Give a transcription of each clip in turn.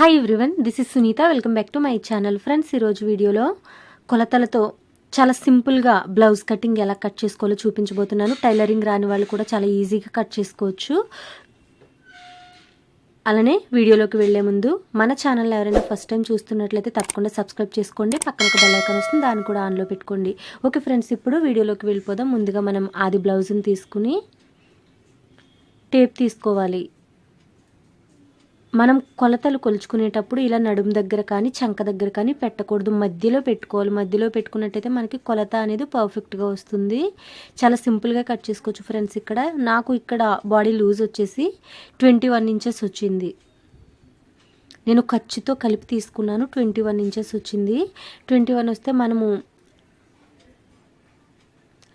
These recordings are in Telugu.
Hi everyone, this is Sunitha. Welcome back to my channel. Friends, ఈరోజు వీడియోలో కొలతలతో చాలా సింపుల్గా బ్లౌజ్ కటింగ్ ఎలా కట్ చేసుకోవాలో చూపించబోతున్నాను. టైలరింగ్ రాని వాళ్ళు కూడా చాలా ఈజీగా కట్ చేసుకోవచ్చు. అలానే వీడియోలోకి వెళ్లే ముందు మన ఛానల్ ఎవరైనా ఫస్ట్ టైం చూస్తున్నట్లయితే తప్పకుండా సబ్స్క్రైబ్ చేసుకోండి. పక్కన ఒక బెల్ ఐకాన్ వస్తుంది, దాన్ని కూడా ఆన్లో పెట్టుకోండి. ఓకే ఫ్రెండ్స్, ఇప్పుడు వీడియోలోకి వెళ్ళిపోదాం. ముందుగా మనం ఆది బ్లౌజ్ని తీసుకుని టేప్ తీసుకోవాలి. మనం కొలతలు కొలుచుకునేటప్పుడు ఇలా నడుము దగ్గర కానీ చంక దగ్గర కానీ పెట్టకూడదు, మధ్యలో పెట్టుకోవాలి. మధ్యలో పెట్టుకున్నట్టయితే మనకి కొలత అనేది పర్ఫెక్ట్గా వస్తుంది. చాలా సింపుల్గా కట్ చేసుకోవచ్చు ఫ్రెండ్స్. నాకు బాడీ లూజ్ వచ్చేసి 21 ఇంచెస్ వచ్చింది. నేను ఖర్చుతో కలిపి తీసుకున్నాను. 21 ఇంచెస్ వచ్చింది. 21 వస్తే మనము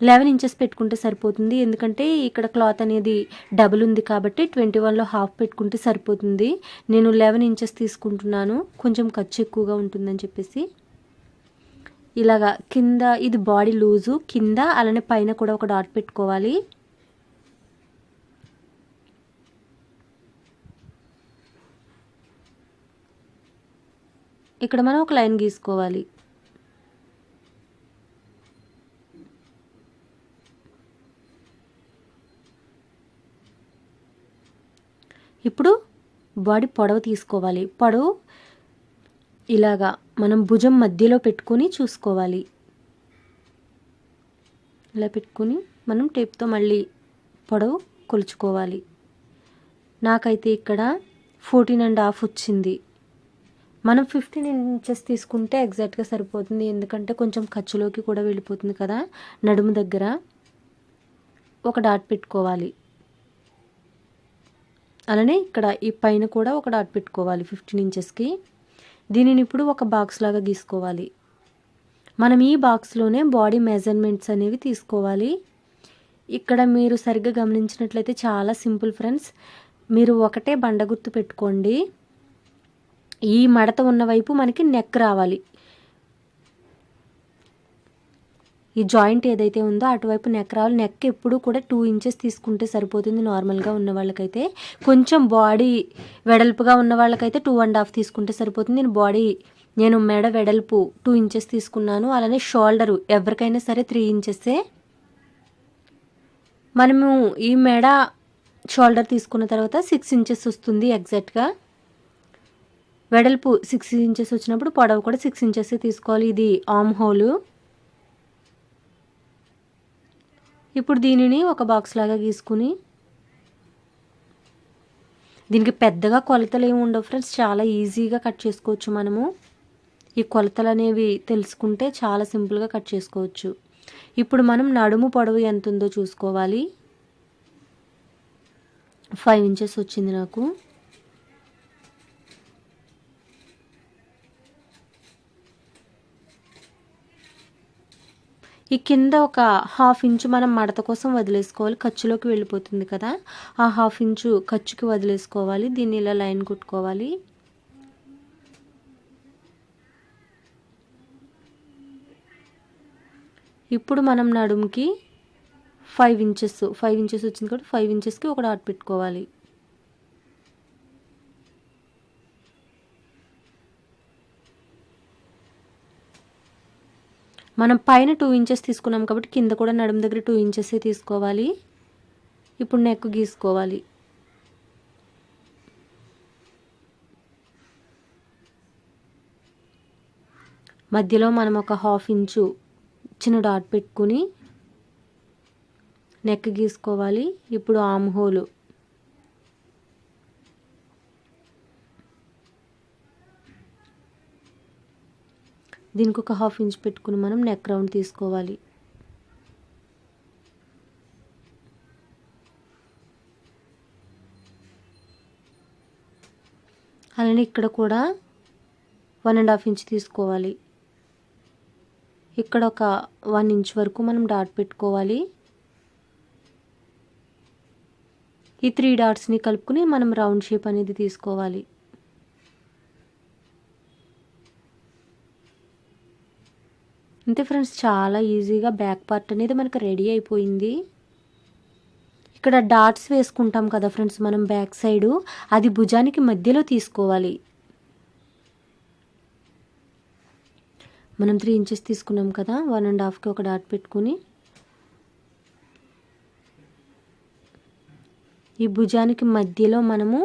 11 ఇంచెస్ పెట్టుకుంటే సరిపోతుంది. ఎందుకంటే ఇక్కడ క్లాత్ అనేది డబుల్ ఉంది కాబట్టి 21లో హాఫ్ పెట్టుకుంటే సరిపోతుంది. నేను 11 ఇంచెస్ తీసుకుంటున్నాను, కొంచెం ఖర్చు ఎక్కువగా ఉంటుందని చెప్పేసి. ఇలాగా కింద ఇది బాడీ లూజు, కింద అలానే పైన కూడా ఒక డాట్ పెట్టుకోవాలి. ఇక్కడ మనం ఒక లైన్ గీసుకోవాలి. ఇప్పుడు బాడీ పొడవు తీసుకోవాలి. పొడవు ఇలాగా మనం భుజం మధ్యలో పెట్టుకొని చూసుకోవాలి. ఇలా పెట్టుకుని మనం టేప్తో మళ్ళీ పొడవు కొలుచుకోవాలి. నాకైతే ఇక్కడ 14.5 వచ్చింది. మనం 15 ఇంచెస్ తీసుకుంటే ఎగ్జాక్ట్గా సరిపోతుంది. ఎందుకంటే కొంచెం ఖర్చులోకి కూడా వెళ్ళిపోతుంది కదా. నడుము దగ్గర ఒక డాట్ పెట్టుకోవాలి. అలానే ఇక్కడ ఈ పైన కూడా ఒక డాట్ పెట్టుకోవాలి 15 ఇంచెస్కి. దీనిని ఇప్పుడు ఒక బాక్స్ లాగా గీసుకోవాలి. మనం ఈ బాక్స్లోనే బాడీ మెజర్మెంట్స్ అనేవి తీసుకోవాలి. ఇక్కడ మీరు సరిగ్గా గమనించినట్లయితే చాలా సింపుల్ ఫ్రెండ్స్. మీరు ఒకటే బండ గుర్తు పెట్టుకోండి. ఈ మడత ఉన్న వైపు మనకి నెక్ రావాలి. ఈ జాయింట్ ఏదైతే ఉందో అటువైపు నెక్ రావాలి. నెక్ ఎప్పుడు కూడా 2 ఇంచెస్ తీసుకుంటే సరిపోతుంది నార్మల్గా ఉన్న వాళ్ళకైతే. కొంచెం బాడీ వెడల్పుగా ఉన్న వాళ్ళకైతే 2.5 తీసుకుంటే సరిపోతుంది. నేను మెడ వెడల్పు 2 ఇంచెస్ తీసుకున్నాను. అలానే షోల్డరు ఎవరికైనా సరే 3 ఇంచెస్సే. మనము ఈ మెడ షోల్డర్ తీసుకున్న తర్వాత 6 ఇంచెస్ వస్తుంది ఎగ్జాక్ట్గా. వెడల్పు 6 ఇంచెస్ వచ్చినప్పుడు పొడవు కూడా 6 ఇంచెస్ తీసుకోవాలి. ఇది ఆర్మ్ హోలు. ఇప్పుడు దీనిని ఒక బాక్స్ లాగా గీసుకుని, దీనికి పెద్దగా కొలతలు ఏమి ఉండవు ఫ్రెండ్స్, చాలా ఈజీగా కట్ చేసుకోవచ్చు. మనము ఈ కొలతలు అనేవి తెలుసుకుంటే చాలా సింపుల్గా కట్ చేసుకోవచ్చు. ఇప్పుడు మనం నడుము పొడవు ఎంత ఉందో చూసుకోవాలి. 5 ఇంచెస్ వచ్చింది నాకు. ఈ కింద ఒక 1/2 ఇంచు మనం మడత కోసం వదిలేసుకోవాలి. ఖర్చులోకి వెళ్ళిపోతుంది కదా, ఆ 1/2 ఇంచు ఖర్చుకి వదిలేసుకోవాలి. దీన్ని ఇలా లైన్ కుట్టుకోవాలి. ఇప్పుడు మనం నడుముకి 5 ఇంచెస్ వచ్చింది కాబట్టి 5 ఇంచెస్కి ఒక డాట్ పెట్టుకోవాలి. మనం పైన 2 ఇంచెస్ తీసుకున్నాం కాబట్టి కింద కూడా నడుము దగ్గర 2 ఇంచెస్ తీసుకోవాలి. ఇప్పుడు నెక్ గీసుకోవాలి. మధ్యలో మనం ఒక 1/2 ఇంచు చిన్న డాట్ పెట్టుకుని నెక్ గీసుకోవాలి. ఇప్పుడు ఆర్మ్ హోలు. దీనికి ఒక 1/2 ఇంచ్ పెట్టుకుని మనం నెక్ రౌండ్ తీసుకోవాలి. అలానే ఇక్కడ కూడా 1.5 ఇంచ్ తీసుకోవాలి. ఇక్కడ ఒక 1 ఇంచ్ వరకు మనం డాట్ పెట్టుకోవాలి. ఈ 3 డాట్స్ని కలుపుకుని మనం రౌండ్ షేప్ అనేది తీసుకోవాలి. అంతే ఫ్రెండ్స్, చాలా ఈజీగా బ్యాక్ పార్ట్ అనేది మనకు రెడీ అయిపోయింది. ఇక్కడ డాట్స్ వేసుకుంటాం కదా ఫ్రెండ్స్ మనం బ్యాక్ సైడు, అది భుజానికి మధ్యలో తీసుకోవాలి. మనం 3 ఇంచెస్ తీసుకున్నాం కదా, 1.5కి ఒక డాట్ పెట్టుకుని ఈ భుజానికి మధ్యలో మనము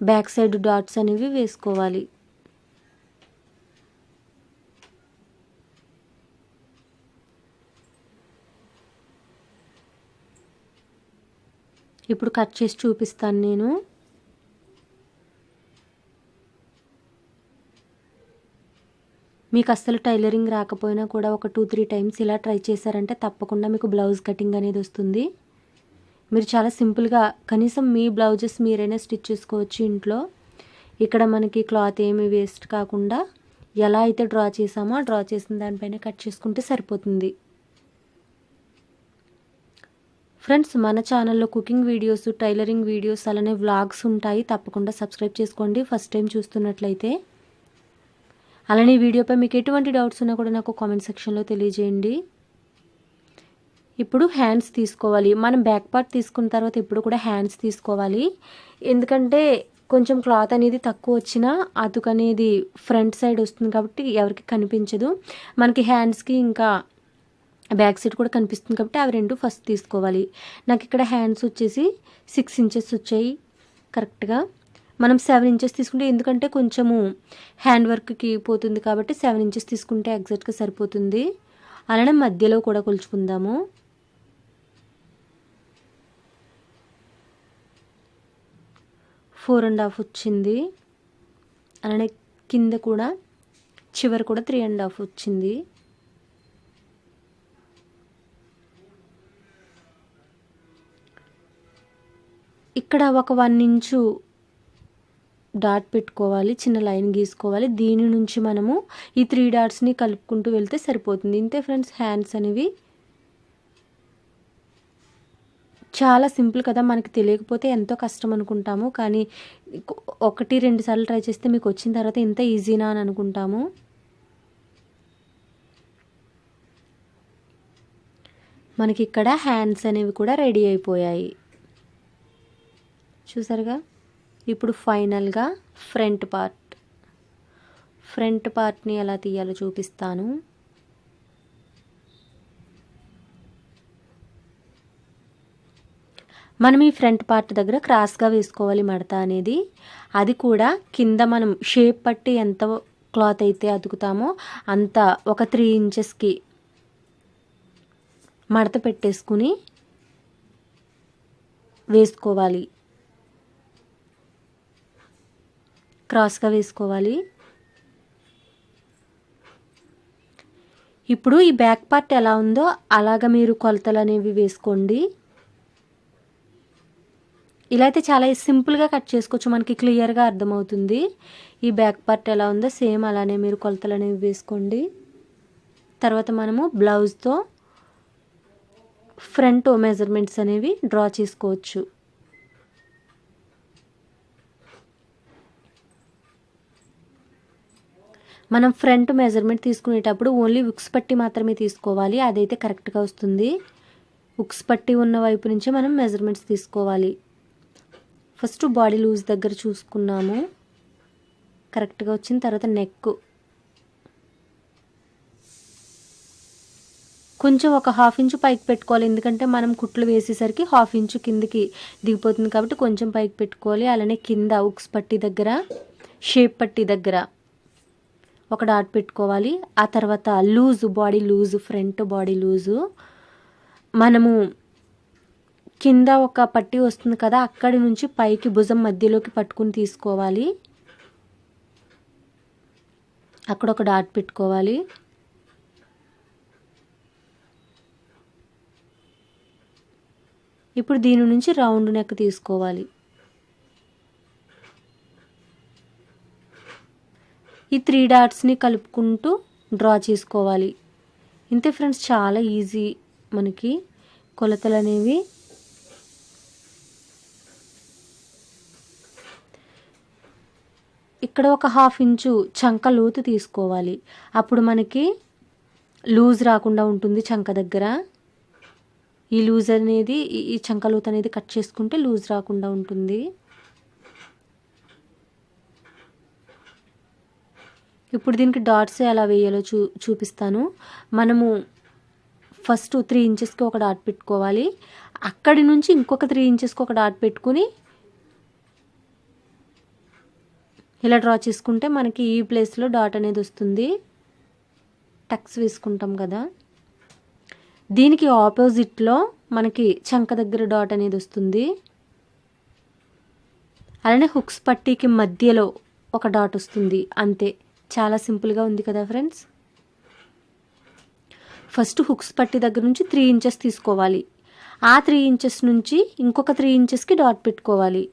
బ్యాక్ సైడ్ డాట్స్ అనేవి వేసుకోవాలి. ఇప్పుడు కట్ చేసి చూపిస్తాను నేను. మీకు అస్సలు టైలరింగ్ రాకపోయినా కూడా ఒక 2-3 టైమ్స్ ఇలా ట్రై చేశారంటే తప్పకుండా మీకు బ్లౌజ్ కటింగ్ అనేది వస్తుంది. మీరు చాలా సింపుల్గా కనీసం మీ బ్లౌజెస్ మీరైనా స్టిచ్ చేసుకోవచ్చు ఇంట్లో. ఇక్కడ మనకి క్లాత్ ఏమి వేస్ట్ కాకుండా ఎలా అయితే డ్రా చేసామో ఆ డ్రా చేసిన దానిపైన కట్ చేసుకుంటే సరిపోతుంది. ఫ్రెండ్స్, మన ఛానల్లో కుకింగ్ వీడియోస్, టైలరింగ్ వీడియోస్ అలానే వ్లాగ్స్ ఉంటాయి. తప్పకుండా సబ్స్క్రైబ్ చేసుకోండి ఫస్ట్ టైం చూస్తున్నట్లయితే. అలానే ఈ వీడియోపై మీకు ఎటువంటి డౌట్స్ ఉన్నా కూడా నాకు కామెంట్ సెక్షన్లో తెలియజేయండి. ఇప్పుడు హ్యాండ్స్ తీసుకోవాలి. మనం బ్యాక్ పార్ట్ తీసుకున్న తర్వాత ఇప్పుడు కూడా హ్యాండ్స్ తీసుకోవాలి. ఎందుకంటే కొంచెం క్లాత్ అనేది తక్కువ వచ్చినా అతుకు అనేది ఫ్రంట్ సైడ్ వస్తుంది కాబట్టి ఎవరికి కనిపించదు. మనకి హ్యాండ్స్కి ఇంకా బ్యాక్ సైడ్ కూడా కనిపిస్తుంది కాబట్టి అవి రెండు ఫస్ట్ తీసుకోవాలి. నాకు ఇక్కడ హ్యాండ్స్ వచ్చేసి 6 ఇంచెస్ వచ్చాయి కరెక్ట్గా. మనం 7 ఇంచెస్ తీసుకుంటే, ఎందుకంటే కొంచెము హ్యాండ్ వర్క్కి పోతుంది కాబట్టి 7 ఇంచెస్ తీసుకుంటే ఎగ్జాక్ట్గా సరిపోతుంది. అలానే మధ్యలో కూడా కొలుచుకుందాము. ఫోర్ అండ్ హాఫ్ వచ్చింది. అలానే కింద కూడా చివరి కూడా 3.5 వచ్చింది. ఇక్కడ ఒక 1 ఇంచు డాట్ పెట్టుకోవాలి, చిన్న లైన్ గీసుకోవాలి. దీని నుంచి మనము ఈ 3 డాట్స్ని కలుపుకుంటూ వెళ్తే సరిపోతుంది. ఇంతే ఫ్రెండ్స్, హ్యాండ్స్ అనేవి చాలా సింపుల్ కదా. మనకి తెలియకపోతే ఎంతో కష్టం అనుకుంటాము, కానీ 1-2 సార్లు ట్రై చేస్తే మీకు వచ్చిన తర్వాత ఇంత ఈజీనా అని అనుకుంటాము. మనకి ఇక్కడ హ్యాండ్స్ అనేవి కూడా రెడీ అయిపోయాయి, చూసారుగా. ఇప్పుడు ఫైనల్గా ఫ్రంట్ పార్ట్ని ఎలా తీయాలో చూపిస్తాను. మనం ఈ ఫ్రంట్ పార్ట్ దగ్గర క్రాస్గా వేసుకోవాలి మడత అనేది. అది కూడా కింద మనం షేప్ పట్టి ఎంత క్లాత్ అయితే అతుకుతామో అంత ఒక 3 ఇంచెస్కి మడత పెట్టేసుకుని వేసుకోవాలి, క్రాస్గా వేసుకోవాలి. ఇప్పుడు ఈ బ్యాక్ పార్ట్ ఎలా ఉందో అలాగ మీరు కొలతలు అనేవి వేసుకోండి. ఇలా అయితే చాలా సింపుల్గా కట్ చేసుకోవచ్చు, మనకి క్లియర్గా అర్థమవుతుంది. ఈ బ్యాక్ పార్ట్ ఎలా ఉందో సేమ్ అలానే మీరు కొలతలు అనేవి వేసుకోండి. తర్వాత మనము బ్లౌజ్తో ఫ్రంట్ మెజర్మెంట్స్ అనేవి డ్రా చేసుకోవచ్చు. మనం ఫ్రంట్ మెజర్మెంట్ తీసుకునేటప్పుడు ఓన్లీ ఉక్స్ పట్టి మాత్రమే తీసుకోవాలి, అదైతే కరెక్ట్గా వస్తుంది. ఉక్స్ పట్టి ఉన్న వైపు నుంచి మనం మెజర్మెంట్స్ తీసుకోవాలి. ఫస్ట్ బాడీ లూజ్ దగ్గర చూసుకున్నాము, కరెక్ట్గా వచ్చిన తర్వాత నెక్ కొంచెం ఒక 1/2 ఇంచు పైకి పెట్టుకోవాలి, ఎందుకంటే మనం కుట్లు వేసేసరికి 1/2 ఇంచు కిందికి దిగిపోతుంది కాబట్టి కొంచెం పైకి పెట్టుకోవాలి. అలానే కింద ఉక్స్ పట్టి దగ్గర, షేప్ పట్టి దగ్గర ఒక డాట్ పెట్టుకోవాలి. ఆ తర్వాత body loose, front body loose మనము కింద ఒక పట్టి వస్తుంది కదా, అక్కడి నుంచి పైకి భుజం మధ్యలోకి పట్టుకుని తీసుకోవాలి. అక్కడ ఒక డాట్ పెట్టుకోవాలి. ఇప్పుడు దీని నుంచి రౌండ్ నెక్ తీసుకోవాలి. ఈ 3 డాట్స్ని కలుపుకుంటూ డ్రా చేసుకోవాలి. ఇంతే ఫ్రెండ్స్, చాలా ఈజీ మనకి కొలతలు అనేవి. ఇక్కడ ఒక 1/2 ఇంచు చంక లోతు తీసుకోవాలి, అప్పుడు మనకి లూజ్ రాకుండా ఉంటుంది చంక దగ్గర. ఈ లూజ్ అనేది, ఈ చంక లోతు అనేది కట్ చేసుకుంటే లూజ్ రాకుండా ఉంటుంది. ఇప్పుడు దీనికి డాట్స్ ఎలా వేయాలో చూపిస్తాను. మనము ఫస్ట్ 3 ఇంచెస్కి ఒక డాట్ పెట్టుకోవాలి. అక్కడి నుంచి ఇంకొక 3 ఇంచెస్కి ఒక డాట్ పెట్టుకుని ఇలా డ్రా చేసుకుంటే మనకి ఈ ప్లేస్లో డాట్ అనేది వస్తుంది. టక్స్ వేసుకుంటాం కదా, దీనికి ఆపోజిట్లో మనకి చంక దగ్గర డాట్ అనేది వస్తుంది. అలానే హుక్స్ పట్టీకి మధ్యలో ఒక డాట్ వస్తుంది. అంతే, చాలా సింపుల్గా ఉంది కదా ఫ్రెండ్స్. ఫస్ట్ హుక్స్ పట్టీ దగ్గర నుంచి 3 ఇంచెస్ తీసుకోవాలి. ఆ 3 ఇంచెస్ నుంచి ఇంకొక 3 ఇంచెస్కి డాట్ పెట్టుకోవాలి.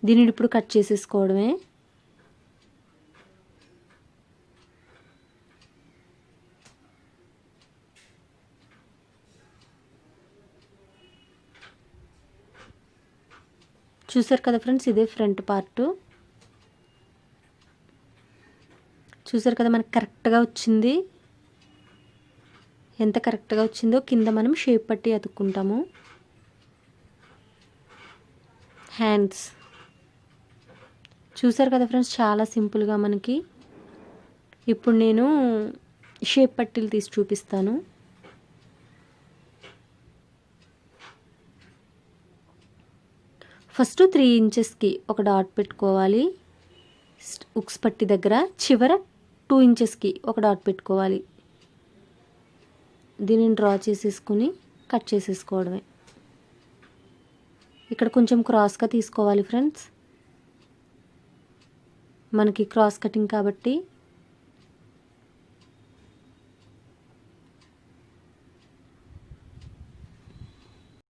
దీనిని ఇప్పుడు కట్ చేసేసుకోవడమే. చూసారు కదా ఫ్రెండ్స్, ఇదే ఫ్రంట్ పార్ట్. చూసారు కదా మనకు కరెక్ట్గా వచ్చింది. ఎంత కరెక్ట్గా వచ్చిందో కింద మనం షేప్ పట్టి అతుక్కుంటాము. హ్యాండ్స్ చూసారు కదా ఫ్రెండ్స్, చాలా సింపుల్గా మనకి. ఇప్పుడు నేను షేప్ పట్టీలు తీసి చూపిస్తాను. ఫస్ట్ 3 ఇంచెస్కి ఒక డాట్ పెట్టుకోవాలి. హుక్స్ పట్టీ దగ్గర చివర 2 ఇంచెస్కి ఒక డాట్ పెట్టుకోవాలి. దీనిని డ్రా చేసేసుకుని కట్ చేసేసుకోవడమే. ఇక్కడ కొంచెం క్రాస్గా తీసుకోవాలి ఫ్రెండ్స్, మనకి క్రాస్ కటింగ్ కాబట్టి